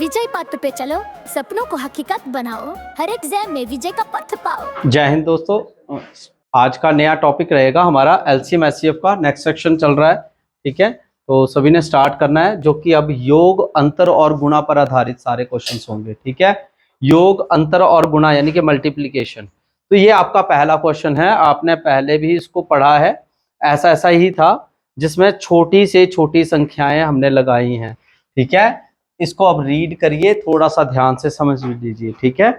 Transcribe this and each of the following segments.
विजय पथ पे चलो, सपनों को हकीकत बनाओ, हर एग्जाम में विजय का पथ पाओ। जय हिंद दोस्तों, आज का नया टॉपिक रहेगा हमारा एलसीएम एचसीएफ का। नेक्स्ट सेक्शन चल रहा है, ठीक है। तो सभी ने स्टार्ट करना है, जो कि अब योग, अंतर और गुणा पर आधारित सारे क्वेश्चंस होंगे, ठीक है। योग, अंतर और गुणा यानी कि मल्टीप्लिकेशन। तो ये आपका पहला क्वेश्चन है, आपने पहले भी इसको पढ़ा है। ऐसा ही था जिसमें छोटी से छोटी संख्याएं हमने लगाई हैं, ठीक है। इसको अब रीड करिए, थोड़ा सा ध्यान से समझ लीजिए, ठीक है।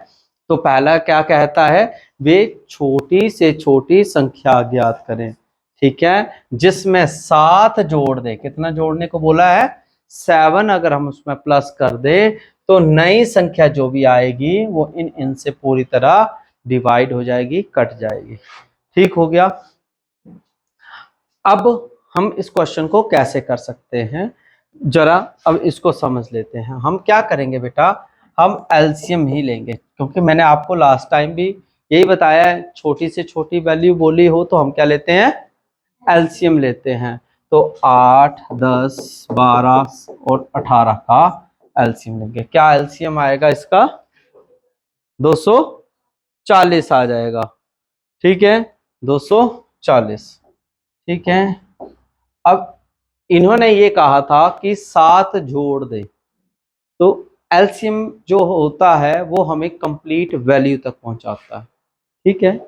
तो पहला क्या कहता है, वे छोटी से छोटी संख्या ज्ञात करें, ठीक है, जिसमें 7 जोड़ दे। कितना जोड़ने को बोला है? 7। अगर हम उसमें प्लस कर दे तो नई संख्या जो भी आएगी वो इन से पूरी तरह डिवाइड हो जाएगी, कट जाएगी। ठीक हो गया। अब हम इस क्वेश्चन को कैसे कर सकते हैं, जरा अब इसको समझ लेते हैं। हम क्या करेंगे बेटा, हम एलसीएम ही लेंगे, क्योंकि मैंने आपको लास्ट टाइम भी यही बताया है, छोटी से छोटी वैल्यू बोली हो तो हम क्या लेते हैं? एलसीएम लेते हैं। तो 8, 10, 12 और 18 का एलसीएम लेंगे। क्या एलसीएम आएगा इसका? 240 आ जाएगा, ठीक है, 240, ठीक है। अब इन्होंने ये कहा था कि 7 जोड़ दे, तो एलसीएम जो होता है वो हमें कंप्लीट वैल्यू तक पहुंचाता है, ठीक है।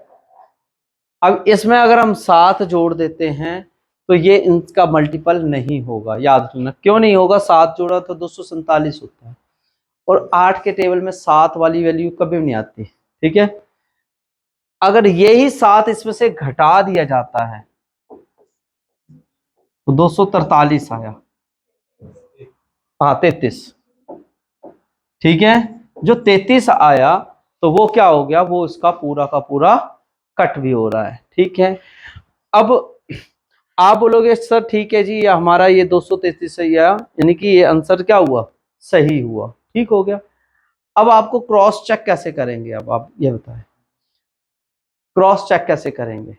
अब इसमें अगर हम 7 जोड़ देते हैं तो ये इनका मल्टीपल नहीं होगा, याद रखना। क्यों नहीं होगा? 7 जोड़ा तो 247 होता है, और 8 के टेबल में 7 वाली वैल्यू कभी भी नहीं आती, ठीक है। अगर यही 7 इसमें से घटा दिया जाता है तो 243 आया, हाँ 33, ठीक है। जो 33 आया तो वो क्या हो गया, वो इसका पूरा का पूरा कट भी हो रहा है, ठीक है। अब आप बोलोगे सर ठीक है जी, हमारा ये 233 सही है, यानी कि ये आंसर क्या हुआ? सही हुआ, ठीक हो गया। अब आपको क्रॉस चेक कैसे करेंगे? अब आप ये बताएं, क्रॉस चेक कैसे करेंगे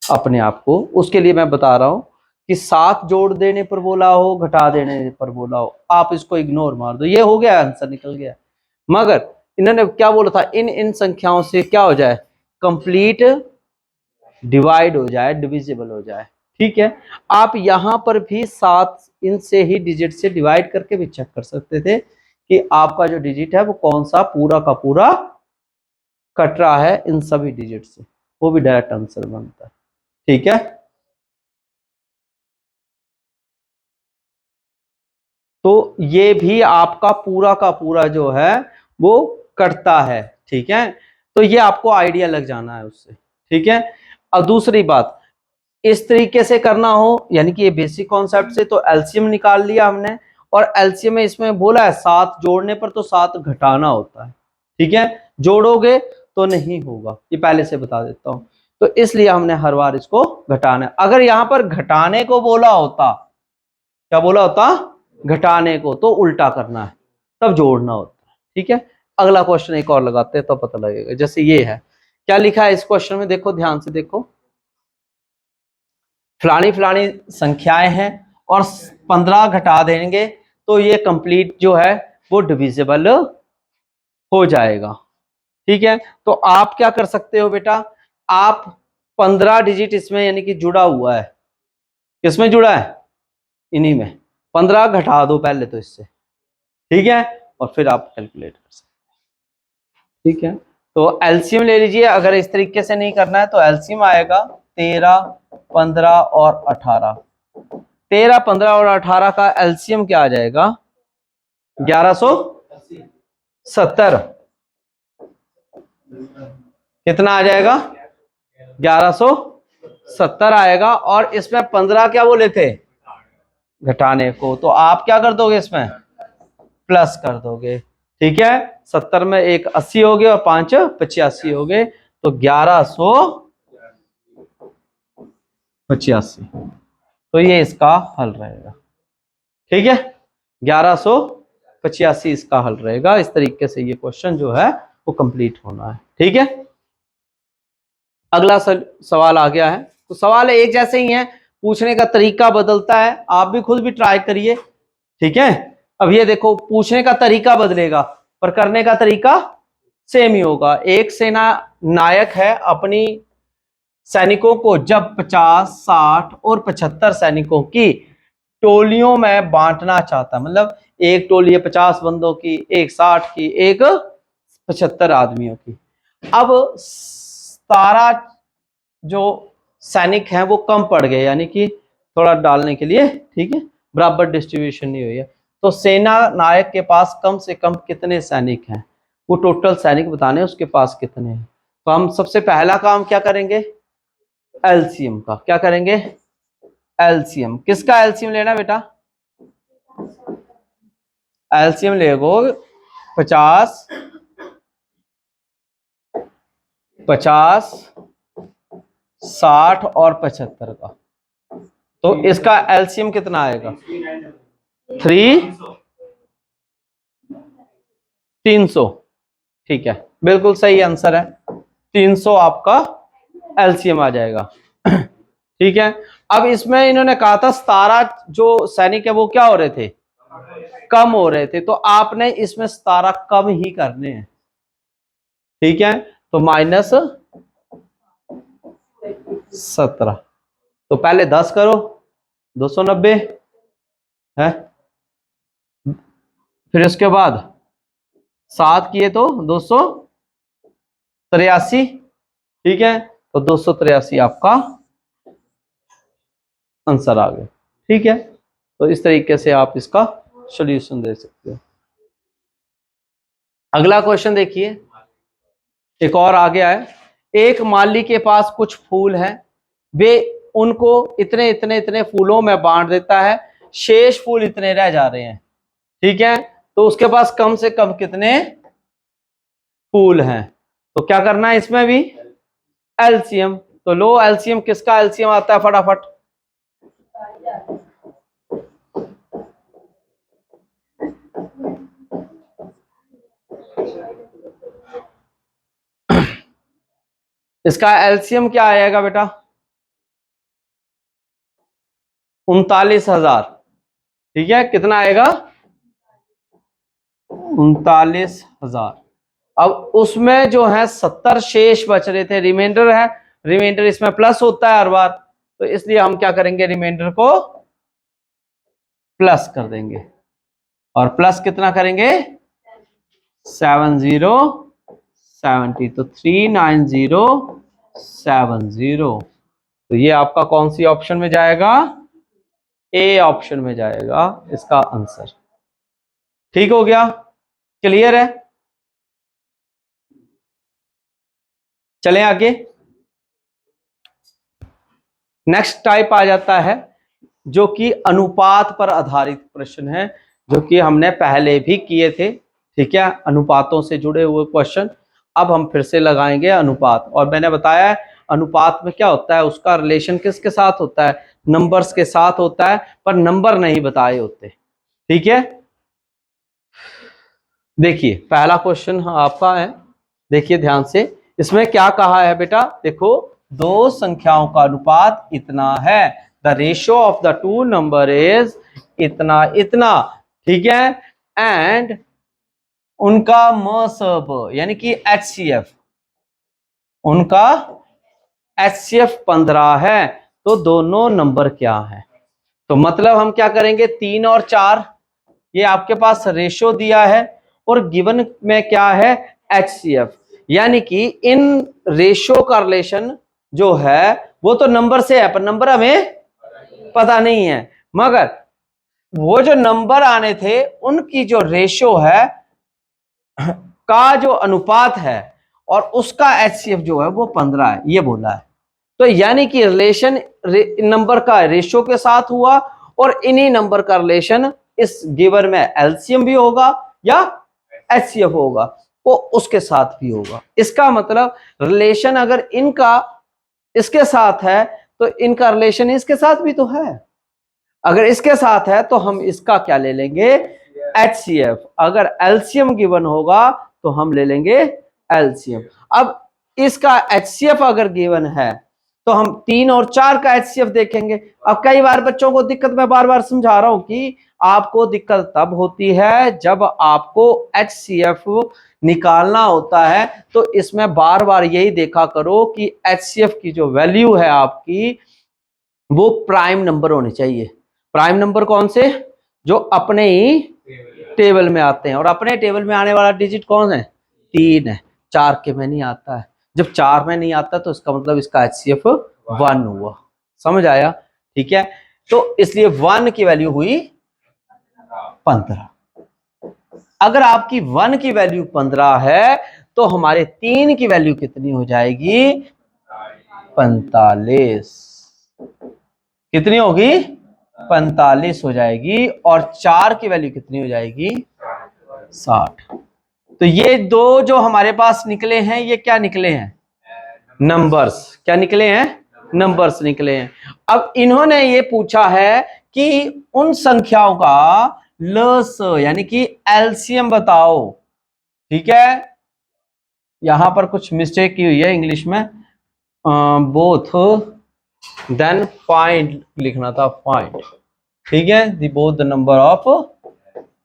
अपने आप को? उसके लिए मैं बता रहा हूं कि 7 जोड़ देने पर बोला हो, घटा देने पर बोला हो, आप इसको इग्नोर मार दो, ये हो गया, आंसर निकल गया। मगर इन्होंने क्या बोला था, इन संख्याओं से क्या हो जाए? कंप्लीट डिवाइड हो जाए, डिविजिबल हो जाए, ठीक है। आप यहां पर भी 7 इनसे ही डिजिट से डिवाइड करके भी चेक कर सकते थे कि आपका जो डिजिट है वो कौन सा पूरा का पूरा कट रहा है इन सभी डिजिट से, वो भी डायरेक्ट आंसर बनता है, ठीक है। तो ये भी आपका पूरा का पूरा जो है वो कटता है, ठीक है। तो ये आपको आइडिया लग जाना है उससे, ठीक है। और दूसरी बात, इस तरीके से करना हो, यानी कि ये बेसिक कॉन्सेप्ट से, तो एलसीएम निकाल लिया हमने, और एलसीएम में इसमें बोला है 7 जोड़ने पर तो 7 घटाना होता है, ठीक है। जोड़ोगे तो नहीं होगा, ये पहले से बता देता हूं। तो इसलिए हमने हर बार इसको घटाना है। अगर यहां पर घटाने को बोला होता, क्या बोला होता? घटाने को, तो उल्टा करना है, तब जोड़ना होता है, ठीक है। अगला क्वेश्चन एक और लगाते हैं तो पता लगेगा। जैसे ये है, क्या लिखा है इस क्वेश्चन में? देखो ध्यान से देखो, फलानी फलानी संख्याएं हैं और 15 घटा देंगे तो ये कंप्लीट जो है वो डिविजिबल हो जाएगा, ठीक है। तो आप क्या कर सकते हो बेटा, आप 15 डिजिट इसमें यानी कि जुड़ा हुआ है, किसमें जुड़ा है? इन्हीं में। 15 घटा दो पहले तो इससे, ठीक है, और फिर आप कैलकुलेट कर सकते हैं, ठीक है। तो एलसीएम ले लीजिए। अगर इस तरीके से नहीं करना है तो एलसीएम आएगा 13, 15 और 18। 13, 15 और 18 का एलसीएम क्या आ जाएगा? 1170। कितना आ जाएगा? 1170 आएगा। और इसमें 15 क्या बोले थे? घटाने को। तो आप क्या कर दोगे? इसमें प्लस कर दोगे, ठीक है। 70 में एक 80 हो गए और 5 85 हो गए, तो 1185। तो ये इसका हल रहेगा, ठीक है। 1185 इसका हल रहेगा। इस तरीके से ये क्वेश्चन जो है वो कंप्लीट होना है, ठीक है। अगला सवाल आ गया है। तो सवाल एक जैसे ही है, पूछने का तरीका बदलता है, आप भी खुद भी ट्राई करिए, ठीक है। अब ये देखो पूछने का तरीका बदलेगा पर करने का तरीका सेम ही होगा। एक सेना नायक है अपनी सैनिकों को जब 50, 60 और 75 सैनिकों की टोलियों में बांटना चाहता, मतलब एक टोली है 50 बंदों की, एक 60 की, एक 75 आदमियों की। अब 17 जो सैनिक हैं वो कम पड़ गए, यानी कि थोड़ा डालने के लिए, ठीक है, बराबर डिस्ट्रीब्यूशन नहीं हुई है। तो सेना नायक के पास कम से कम कितने सैनिक हैं, वो टोटल सैनिक बताने उसके पास कितने हैं। तो हम सबसे पहला काम क्या करेंगे, एलसीएम का। क्या करेंगे, एलसीएम। किसका एलसीएम लेना बेटा, एलसीएम लेगो 50, 50, 60 और 75 का। तो इसका एलसीएम कितना आएगा, 300। ठीक है, बिल्कुल सही आंसर है, 300 आपका एलसीएम आ जाएगा। ठीक है, अब इसमें इन्होंने कहा था 17 जो सैनिक है वो क्या हो रहे थे, कम हो रहे थे, तो आपने इसमें 17 कम ही करने हैं। ठीक है, तो -17, तो पहले 10 करो, 290 है, फिर उसके बाद 7 किए तो 283। ठीक है, तो 283 आपका आंसर आ गया। ठीक है, तो इस तरीके से आप इसका सॉल्यूशन दे सकते हो। अगला क्वेश्चन देखिए, एक और आ गया है। एक माली के पास कुछ फूल हैं, वे उनको इतने इतने इतने फूलों में बांट देता है, शेष फूल इतने रह जा रहे हैं। ठीक है, तो उसके पास कम से कम कितने फूल हैं। तो क्या करना है इसमें भी, एलसीएम। तो लो एलसीएम, किसका एलसीएम आता है फटाफट, इसका एलसीएम क्या आएगा बेटा, 39,000। ठीक है, कितना आएगा, 39,000। अब उसमें जो है 70 शेष बच रहे थे, रिमाइंडर है, रिमाइंडर इसमें प्लस होता है हर बार, तो इसलिए हम क्या करेंगे, रिमाइंडर को प्लस कर देंगे। और प्लस कितना करेंगे, 7070, तो 39070। तो ये आपका कौन सी ऑप्शन में जाएगा, ए ऑप्शन में जाएगा इसका आंसर। ठीक हो गया, क्लियर है। चलें आगे, नेक्स्ट टाइप आ जाता है जो कि अनुपात पर आधारित प्रश्न है, जो कि हमने पहले भी किए थे। ठीक है, अनुपातों से जुड़े हुए क्वेश्चन अब हम फिर से लगाएंगे अनुपात। और मैंने बताया अनुपात में क्या होता है, उसका रिलेशन किसके साथ होता है, नंबर्स के साथ होता है, पर नंबर नहीं बताए होते। ठीक है, देखिए पहला क्वेश्चन आपका है, देखिए ध्यान से, इसमें क्या कहा है बेटा, देखो दो संख्याओं का अनुपात इतना है, the ratio of the two number is इतना इतना। ठीक है, एंड उनका मसब यानी कि HCF, उनका HCF 15 है, तो दोनों नंबर क्या है। तो मतलब हम क्या करेंगे, 3 और 4, ये आपके पास रेशियो दिया है और गिवन में क्या है, HCF, यानी कि इन रेशियो का रिलेशन जो है वो तो नंबर से है, पर नंबर हमें पता नहीं है, मगर वो जो नंबर आने थे उनकी जो रेशियो है का जो अनुपात है और उसका HCF जो है वो 15 है, ये बोला है। तो यानी कि रिलेशन नंबर का रेशियो के साथ हुआ और इन्हीं नंबर का रिलेशन इस गिवन में एलसीएम भी होगा या HCF होगा, वो उसके साथ भी होगा। इसका मतलब रिलेशन अगर इनका इसके साथ है तो इनका रिलेशन इसके साथ भी तो है, अगर इसके साथ है तो हम इसका क्या ले लेंगे, HCF। अगर एलसीएम गिवन होगा तो हम ले लेंगे एलसीएम। अब इसका HCF अगर गिवन है तो हम 3 और 4 का HCF देखेंगे। अब कई बार बच्चों को दिक्कत, मैं बार बार समझा रहा हूं कि आपको दिक्कत तब होती है जब आपको HCF निकालना होता है। तो इसमें बार बार यही देखा करो कि HCF की जो वैल्यू है आपकी वो प्राइम नंबर होने चाहिए। प्राइम नंबर कौन से? जो अपने ही टेबल में आते हैं, और अपने टेबल में आने वाला डिजिट कौन है? 3 है, 4 के में नहीं आता है। जब 4 में नहीं आता तो इसका मतलब इसका HCF 1 हुआ। समझ आया? ठीक है, तो इसलिए 1 की वैल्यू हुई 15। अगर आपकी 1 की वैल्यू 15 है तो हमारे 3 की वैल्यू कितनी हो जाएगी? 45। कितनी होगी? 45 हो जाएगी। और 4 की वैल्यू कितनी हो जाएगी? 60। तो ये दो जो हमारे पास निकले हैं, ये क्या निकले हैं? नंबर्स। क्या निकले हैं? नंबर्स निकले हैं। अब इन्होंने ये पूछा है कि उन संख्याओं का लस यानी कि एलसीएम बताओ। ठीक है, यहां पर कुछ मिस्टेक की हुई है इंग्लिश में, बोथ देन फाइंड लिखना था, फाइंड। ठीक है, दी both the number of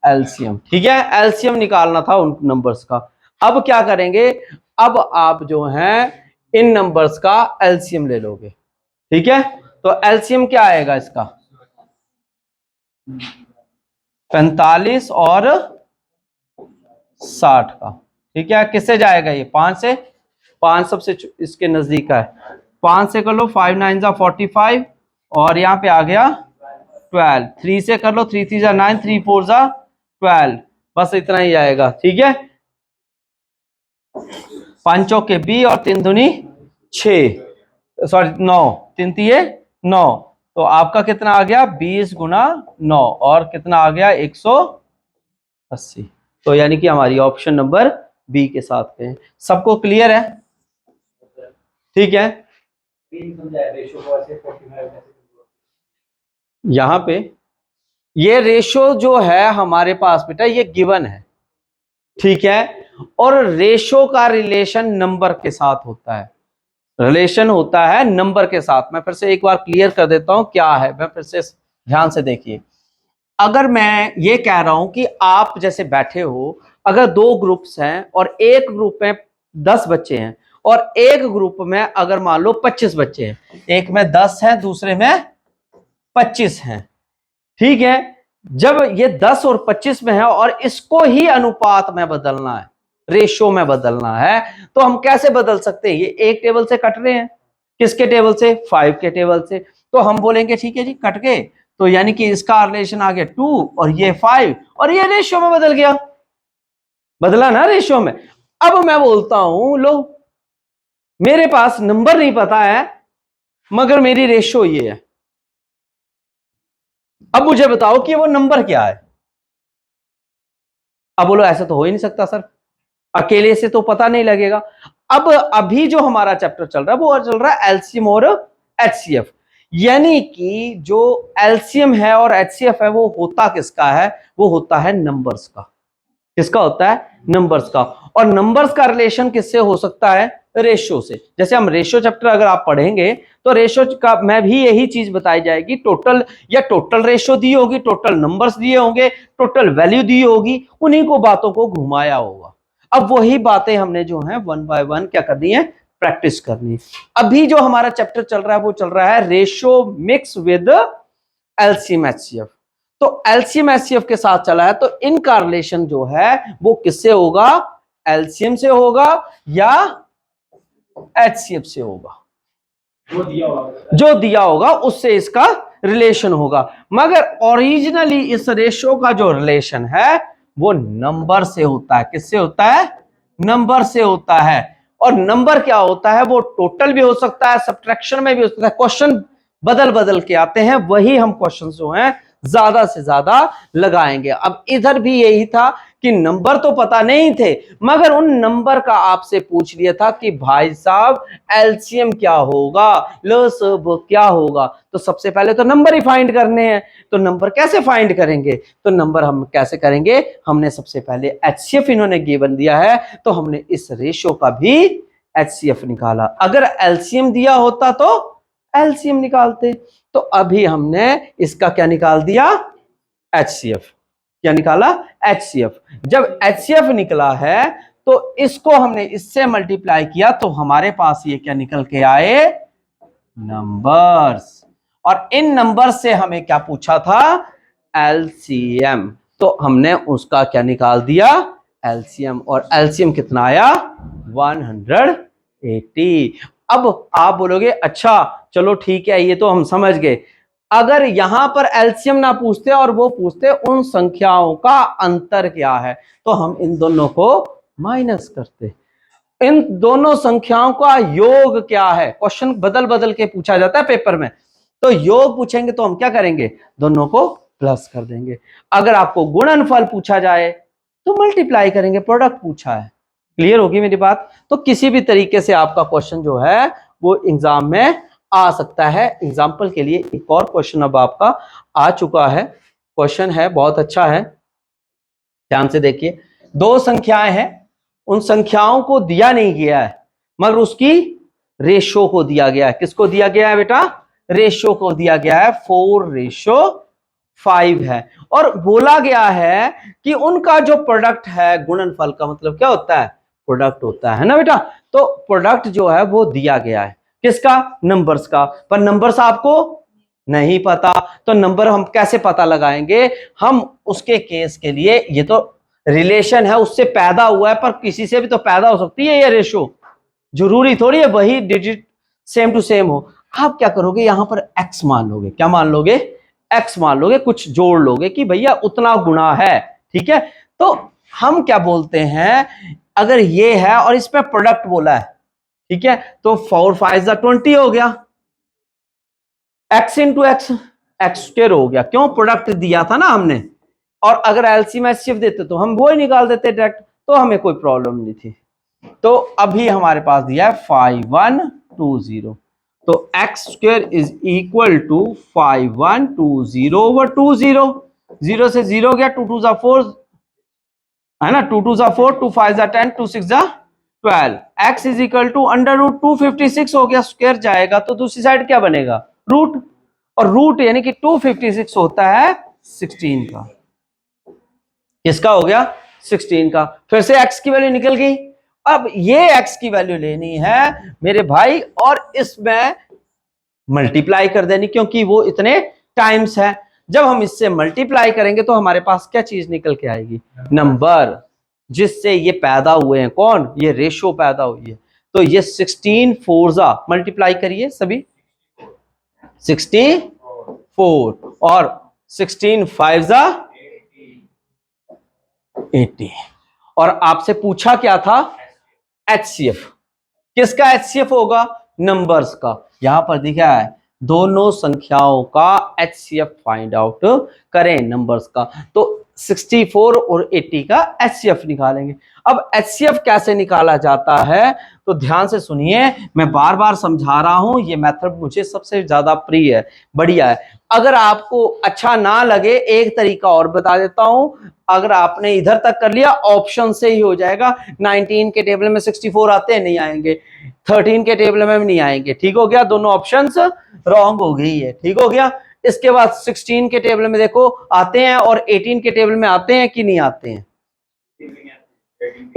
LCM. ठीक है, एलसीएम निकालना था उन नंबर्स का। अब क्या करेंगे? अब आप जो हैं इन नंबर्स का एलसीएम ले लोगे। ठीक है, तो एलसीएम क्या आएगा इसका? 45 और 60 का। ठीक है, किससे जाएगा ये? 5 से। 5 सबसे इसके नजदीक है। 5 से कर लो, 5 9 जा 45, और यहाँ पे आ गया 12। 3 से कर लो, 3 3 जा 9, 3 4 जा 12। बस इतना ही आएगा। ठीक है, 5 चौके 20 और 3 दूनी 6, सॉरी 9, 3 तिये 9। तो आपका कितना आ गया? 20 गुना 9, और कितना आ गया? 180। तो यानी कि हमारी ऑप्शन नंबर बी के साथ पे। सबको क्लियर है? ठीक है, यहां पे ये रेशो जो है हमारे पास बेटा ये गिवन है। ठीक है, और रेशो का रिलेशन नंबर के साथ होता है। रिलेशन होता है नंबर के साथ। मैं फिर से एक बार क्लियर कर देता हूं क्या है। मैं फिर से ध्यान से देखिए। अगर मैं ये कह रहा हूं कि आप जैसे बैठे हो, अगर 2 ग्रुप्स हैं और एक ग्रुप में 10 बच्चे हैं और एक ग्रुप में अगर मान लो 25 बच्चे हैं, एक में 10 है दूसरे में 25 हैं। ठीक है, जब ये 10 और 25 में है और इसको ही अनुपात में बदलना है, रेशो में बदलना है, तो हम कैसे बदल सकते हैं? ये एक टेबल से कट रहे हैं। किसके टेबल से? 5 के टेबल से। तो हम बोलेंगे ठीक है जी, कट गए, तो यानी कि इसका रिलेशन आ गया 2 और ये 5, और ये रेशियो में बदल गया। बदला ना रेशियो में। अब मैं बोलता हूं लो, मेरे पास नंबर नहीं पता है मगर मेरी रेशियो ये है। अब मुझे बताओ कि वो नंबर क्या है? अब बोलो ऐसा तो हो ही नहीं सकता सर, अकेले से तो पता नहीं लगेगा। अब अभी जो हमारा चैप्टर चल रहा है वो चल रहा है एलसीएम और एचसीएफ। यानी कि जो एलसीएम है और एचसीएफ है वो होता किसका है? वो होता है नंबर्स का। किसका होता है? नंबर्स का। और नंबर्स का रिलेशन किससे हो सकता है? रेशियो से। जैसे हम रेशियो चैप्टर अगर आप पढ़ेंगे तो रेशियो का में भी यही चीज बताई जाएगी। टोटल या टोटल रेशियो दी होगी, टोटल नंबर्स दिए होंगे, टोटल वैल्यू दी होगी, उन्हीं को बातों को घुमाया होगा। अब वही बातें हमने जो है 1 बाय 1 क्या करनी है? प्रैक्टिस करनी। अभी जो हमारा चैप्टर चल रहा है वो चल रहा है ratio mix with LCM HCF. तो एलसीएम एचसीएफ के साथ चला है, तो इनका रिलेशन जो है वो किससे होगा? एलसीएम से होगा या एचसीएफ से होगा? जो दिया होगा उससे इसका रिलेशन होगा। मगर ओरिजिनली इस रेशियो का जो रिलेशन है वो नंबर से होता है। किससे होता है? नंबर से होता है। और नंबर क्या होता है? वो टोटल भी हो सकता है, सब्ट्रैक्शन में भी हो सकता है। क्वेश्चन बदल बदल के आते हैं, वही हम क्वेश्चन जो हैं ज्यादा से ज्यादा लगाएंगे। अब इधर भी यही था कि नंबर तो पता नहीं थे, मगर उन नंबर का आपसे पूछ लिया था कि भाई साहब एलसीएम क्या होगा, लसब क्या होगा। तो सबसे पहले तो नंबर ही फाइंड करने हैं। तो नंबर कैसे फाइंड करेंगे? तो नंबर हम कैसे करेंगे? हमने सबसे पहले एचसीएफ इन्होंने गिवन दिया है, तो हमने इस रेशियो का भी HCF निकाला। अगर एलसीएम दिया होता तो एलसीएम निकालते। तो अभी हमने इसका क्या निकाल दिया, HCF। क्या निकाला, HCF। जब HCF निकला है तो इसको हमने इससे मल्टीप्लाई किया तो हमारे पास ये क्या निकल के आए, नंबर्स। और इन नंबर से हमें क्या पूछा था, LCM। तो हमने उसका क्या निकाल दिया, LCM। और LCM कितना आया, 180। अब आप बोलोगे अच्छा चलो ठीक है ये तो हम समझ गए, अगर यहां पर एलसीएम ना पूछते और वो पूछते उन संख्याओं का अंतर क्या है, तो हम इन दोनों को माइनस करते। इन दोनों संख्याओं का योग क्या है, क्वेश्चन बदल बदल के पूछा जाता है पेपर में। तो योग पूछेंगे तो हम क्या करेंगे, दोनों को प्लस कर देंगे। अगर आपको गुणनफल पूछा जाए तो मल्टीप्लाई करेंगे, प्रोडक्ट पूछा है। क्लियर होगी मेरी बात। तो किसी भी तरीके से आपका क्वेश्चन जो है वो एग्जाम में आ सकता है। एग्जाम्पल के लिए एक और क्वेश्चन अब आपका आ चुका है, क्वेश्चन है बहुत अच्छा है, ध्यान से देखिए। दो संख्याएं हैं, उन संख्याओं को दिया नहीं गया है मगर उसकी रेशो को दिया गया है। किसको दिया गया है बेटा, रेशो को दिया गया है, 4:5 है। और बोला गया है कि उनका जो प्रोडक्ट है, गुणनफल का मतलब क्या होता है, प्रोडक्ट होता है ना बेटा। तो प्रोडक्ट जो है वो दिया गया है, किसका, नंबर्स का। पर नंबर्स आपको नहीं पता, तो नंबर हम कैसे पता लगाएंगे, हम उसके केस के लिए, ये तो रिलेशन है उससे पैदा हुआ है, पर किसी से भी तो पैदा हो सकती है ये रेशो, जरूरी थोड़ी है वही डिजिट सेम टू सेम हो। आप क्या करोगे, यहां पर x मान लोगे, क्या मान लोगे, x मान लोगे, कुछ जोड़ लोगे कि भैया उतना गुना है, ठीक है। तो हम क्या बोलते हैं, अगर ये है और इसमें प्रोडक्ट बोला है, ठीक है, तो 4×5 = 20 हो गया, x into x, x square हो गया, क्यों, प्रोडक्ट दिया था ना हमने। और अगर एलसीएम एचसीएफ देते तो हम वो ही निकाल देते डायरेक्ट, तो हमें कोई प्रॉब्लम नहीं थी। तो अभी हमारे पास दिया है 5120, तो x² इज इक्वल टू 5120/20, 0 से 0 गया, 2 2 4 है ना, 2 2 4, 2 5 10, 2 6 12, x इज इक्वल टू √256 हो गया, स्क्वायर जाएगा तो दूसरी साइड क्या बनेगा, रूट। और रूट यानी कि 256 होता है 16 का, किसका हो गया, 16 का। फिर से x की वैल्यू निकल गई। अब ये x की वैल्यू लेनी है मेरे भाई और इसमें मल्टीप्लाई कर देनी, क्योंकि वो इतने टाइम्स है। जब हम इससे मल्टीप्लाई करेंगे तो हमारे पास क्या चीज निकल के आएगी, नंबर, जिससे ये पैदा हुए हैं, कौन, ये रेशो पैदा हुई है। तो ये 16 4 मल्टीप्लाई करिए सभी, 64 और 16 5 80। और आपसे पूछा क्या था, HCF। किसका HCF होगा, नंबर्स का। यहां पर दिखा है दोनों संख्याओं का HCF फाइंड आउट करें, नंबर्स का। तो 64 और 80 का HCF निकालेंगे। अब HCF कैसे निकाला जाता है, तो ध्यान से सुनिए, मैं बार बार समझा रहा हूं, ये मेथड मुझे सबसे ज्यादा प्रिय है, बढ़िया है। अगर आपको अच्छा ना लगे, एक तरीका और बता देता हूं, अगर आपने इधर तक कर लिया, ऑप्शन से ही हो जाएगा। 19 के टेबल में 64 आते हैं, नहीं आएंगे, 13 के टेबल में भी नहीं आएंगे, ठीक हो गया, दोनों ऑप्शंस रॉन्ग हो गई है, ठीक हो गया। इसके बाद 16 के टेबल में देखो आते हैं और 18 के टेबल में आते हैं कि नहीं आते हैं,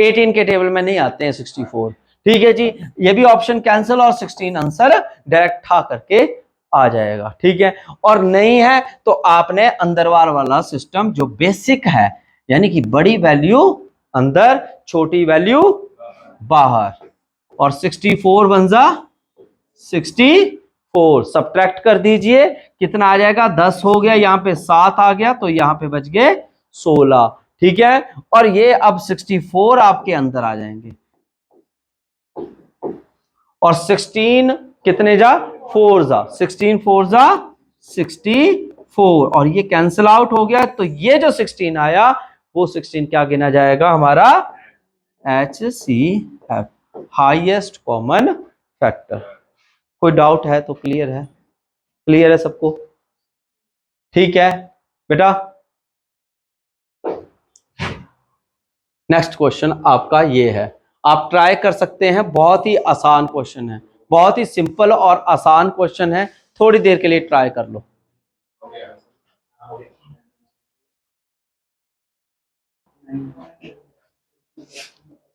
18 के टेबल में नहीं आते हैं 64, ठीक है जी। ये भी ऑप्शन कैंसिल और 16 आंसर डायरेक्ट ठा करके आ जाएगा, ठीक है। और नहीं है तो आपने अंदरवार वाला सिस्टम जो बेसिक है, यानी कि बड़ी वैल्यू अंदर, छोटी वैल्यू बाहर, और 64 बन जा 64, सब्ट्रैक्ट कर दीजिए, कितना आ जाएगा, 10 हो गया, यहाँ पे 7 आ गया, तो यहाँ पे बच गए 16, ठीक है। और ये अब 64 आपके अंदर आ जाएंगे, और 16 कितने जा, 4 जा, 16 4 जा 64, और ये कैंसिल आउट हो गया, तो ये जो 16 आया वो 16 क्या गिना जाएगा, हमारा HCF, हाईएस्ट कॉमन फैक्टर। कोई डाउट है तो क्लियर है, क्लियर है सबको, ठीक है बेटा। नेक्स्ट क्वेश्चन आपका ये है, आप ट्राई कर सकते हैं, बहुत ही आसान क्वेश्चन है, बहुत ही सिंपल और आसान क्वेश्चन है, थोड़ी देर के लिए ट्राई कर लो।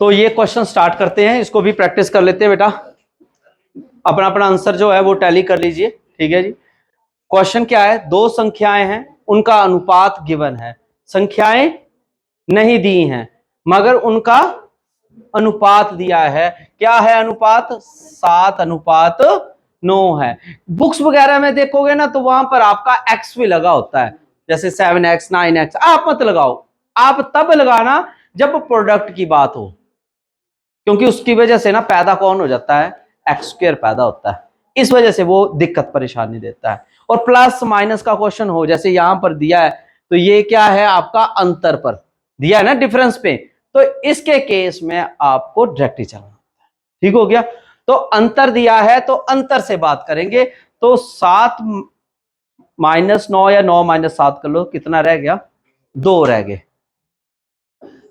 तो ये क्वेश्चन स्टार्ट करते हैं, इसको भी प्रैक्टिस कर लेते हैं बेटा, अपना अपना आंसर जो है वो टैली कर लीजिए। ठीक है जी। क्वेश्चन क्या है, दो संख्याएं हैं, उनका अनुपात गिवन है, संख्याएं नहीं दी हैं मगर उनका अनुपात दिया है। क्या है अनुपात? 7:9 है। बुक्स वगैरह में देखोगे ना तो वहां पर आपका एक्स भी लगा होता है, जैसे 7x 9x। आप मत लगाओ, आप तब लगाना जब प्रोडक्ट की बात हो, क्योंकि उसकी वजह से ना पैदा कौन हो जाता है? एक्स स्क्वायर पैदा होता है, इस वजह से वो दिक्कत परेशानी देता है। और प्लस माइनस का क्वेश्चन हो, जैसे यहां पर दिया है, तो ये क्या है आपका अंतर पर दिया है ना, डिफरेंस पे, तो इसके केस में आपको डायरेक्टली चलना होता है। ठीक हो गया। तो अंतर दिया है तो अंतर से बात करेंगे, तो 7-9 या 9-7 कर लो, कितना रह गया? 2 रह गए।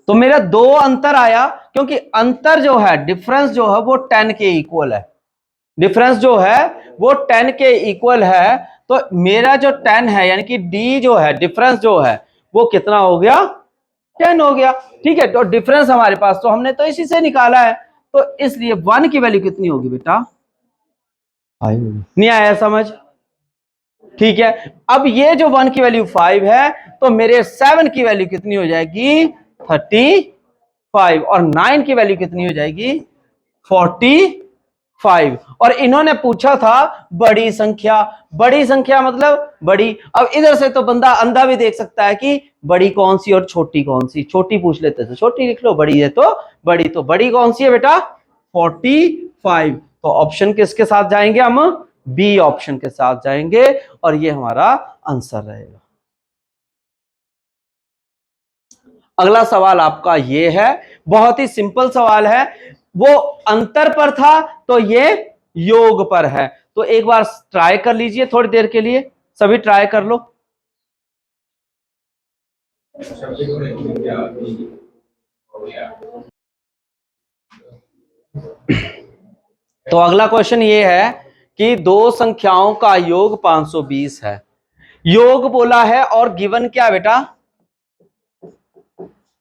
तो मेरा 2 अंतर आया, क्योंकि अंतर जो है, डिफरेंस जो है वो 10 के इक्वल है, डिफरेंस जो है वो 10 के इक्वल है। तो मेरा जो 10 है, यानी कि डी जो है, डिफरेंस जो है वो कितना हो गया? 10 हो गया। ठीक है। तो डिफरेंस हमारे पास तो हमने तो इसी से निकाला है, तो इसलिए 1 की वैल्यू कितनी होगी बेटा? 5। नहीं आया समझ? ठीक है। अब ये जो 1 की वैल्यू 5 है, तो मेरे 7 की वैल्यू कितनी हो जाएगी? 35। और 9 की वैल्यू कितनी हो जाएगी? 45। और इन्होंने पूछा था बड़ी संख्या, बड़ी संख्या मतलब बड़ी। अब इधर से तो बंदा अंधा भी देख सकता है कि बड़ी कौन सी और छोटी कौन सी। छोटी पूछ लेते तो छोटी लिख लो, बड़ी है तो बड़ी। तो बड़ी कौन सी है बेटा? 45। तो ऑप्शन किसके साथ जाएंगे हम? बी ऑप्शन के साथ जाएंगे, और ये हमारा आंसर रहेगा। अगला सवाल आपका ये है, बहुत ही सिंपल सवाल है, वो अंतर पर था तो ये योग पर है। तो एक बार ट्राई कर लीजिए, थोड़ी देर के लिए सभी ट्राई कर लो। तो अगला क्वेश्चन ये है कि दो संख्याओं का योग 520 है, योग बोला है, और गिवन क्या बेटा?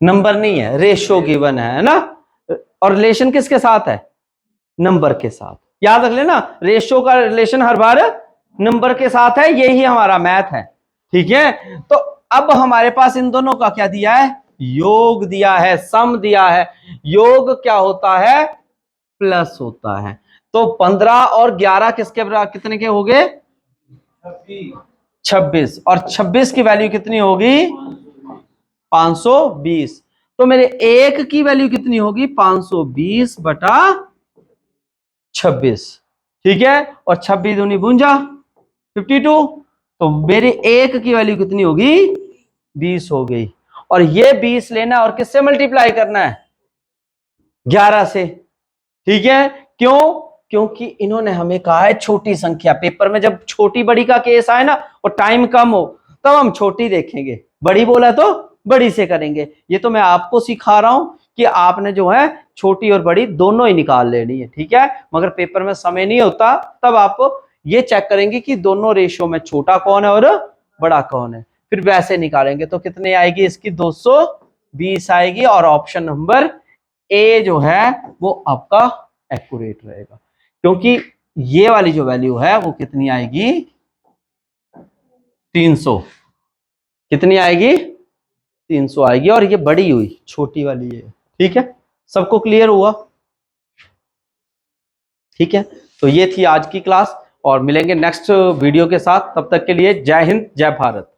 नंबर नहीं है, रेशो गिवन है ना। और रिलेशन किसके साथ है? नंबर के साथ। याद रख लेना, रेशो का रिलेशन हर बार नंबर के साथ है, यही हमारा मैथ है। ठीक है। तो अब हमारे पास इन दोनों का क्या दिया है? योग दिया है, सम दिया है। योग क्या होता है? प्लस होता है। तो 15 और 11 किसके कितने के हो गए? 26। और 26 की वैल्यू कितनी होगी? 520। तो मेरे एक की वैल्यू कितनी होगी? 520/26। ठीक है। और 26 दूनी 52। तो मेरे एक की वैल्यू कितनी होगी? 20 हो गई। और ये 20 लेना और किससे मल्टीप्लाई करना है? 11 से। ठीक है। क्यों? क्योंकि इन्होंने हमें कहा है छोटी संख्या। पेपर में जब छोटी बड़ी का केस आए ना और टाइम कम हो, तब हम छोटी देखेंगे, बड़ी बोला तो बड़ी से करेंगे। ये तो मैं आपको सिखा रहा हूं कि आपने जो है छोटी और बड़ी दोनों ही निकाल लेनी है। ठीक है। मगर पेपर में समय नहीं होता, तब आप ये चेक करेंगे कि दोनों रेशियो में छोटा कौन है और बड़ा कौन है, फिर वैसे निकालेंगे। तो कितने आएगी इसकी? 220 आएगी। और ऑप्शन नंबर ए जो है वो आपका एक्यूरेट रहेगा, क्योंकि ये वाली जो वैल्यू है वो कितनी आएगी? 300। कितनी आएगी? 300 आएगी। और ये बड़ी हुई, छोटी वाली है। ठीक है। सबको क्लियर हुआ? ठीक है। तो ये थी आज की क्लास, और मिलेंगे नेक्स्ट वीडियो के साथ। तब तक के लिए जय हिंद, जय भारत।